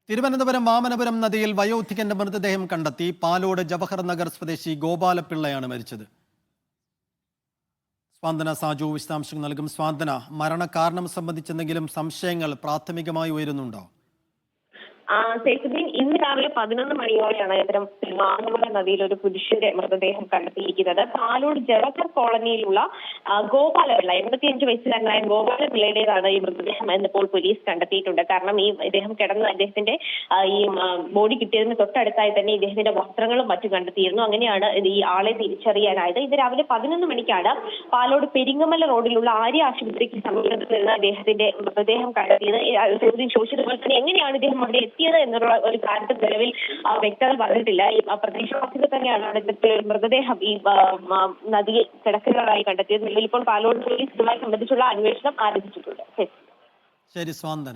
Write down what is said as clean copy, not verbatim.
തിരുവനന്തപുരം വാമനപുരം നദിയിൽ വയോധികന്റെ മൃതദേഹം കണ്ടെത്തി. പാലോട് ജവഹർ നഗർ സ്വദേശി ഗോപാലപിള്ളയാണ് മരിച്ചത്. സ്വാന്തന സാജു വിശദാംശങ്ങൾ നൽകും. സ്വാന്തന, മരണകാരണം സംബന്ധിച്ചെന്തെങ്കിലും സംശയങ്ങൾ പ്രാഥമികമായി ഉയരുന്നുണ്ടോ? സൈഫുദ്ദീൻ, ഇന്ന് രാവിലെ 11 മണിയോടെയാണ് ഇത്തരം വാമനപുരം നദിയിൽ ഒരു പുരുഷന്റെ മൃതദേഹം കണ്ടെത്തിയിരിക്കുന്നത്. പാലോട് ജവഹർ കോളനിയിലുള്ള ഗോപാലപിള്ള, 85 വയസ്സുകാരനായ ഗോപാലപിള്ളയുടേതാണ് ഈ മൃതദേഹം എന്നിപ്പോൾ പോലീസ് കണ്ടെത്തിയിട്ടുണ്ട്. കാരണം ഇദ്ദേഹം കിടന്ന അദ്ദേഹത്തിന്റെ ഈ ബോഡി കിട്ടിയതിന് തൊട്ടടുത്തായി തന്നെ ഇദ്ദേഹത്തിന്റെ വസ്ത്രങ്ങളും മറ്റും കണ്ടെത്തിയിരുന്നു. അങ്ങനെയാണ് ഈ ആളെ തിരിച്ചറിയാനായത്. ഇത് രാവിലെ 11 മണിക്കാണ് പാലോട് പെരിങ്ങമല റോഡിലുള്ള ആര്യ ആശുപത്രിക്ക് സമീപത്ത് നിന്ന് ഇദ്ദേഹത്തിന്റെ മൃതദേഹം കണ്ടെത്തിയത്. ചോദിച്ചതുപോലെ തന്നെ എങ്ങനെയാണ് ഇദ്ദേഹം അവിടെ എത്തിയത് എന്നുള്ള ഒരു കാര്യത്തിൽ നിലവിൽ വ്യക്തത പറഞ്ഞിട്ടില്ല. ഈ പ്രദേശവാസികൾ തന്നെയാണ് ഇത്തരത്തിൽ ഒരു മൃതദേഹം ഈ നദിയിൽ കിടക്കുന്നതായി കണ്ടെത്തിയത്. നിലവിൽ ഇപ്പോൾ പാലോട് പോലീസ് ഇതുമായി സംബന്ധിച്ചുള്ള അന്വേഷണം ആരംഭിച്ചിട്ടുണ്ട്. ശരി സ്വാന്തന.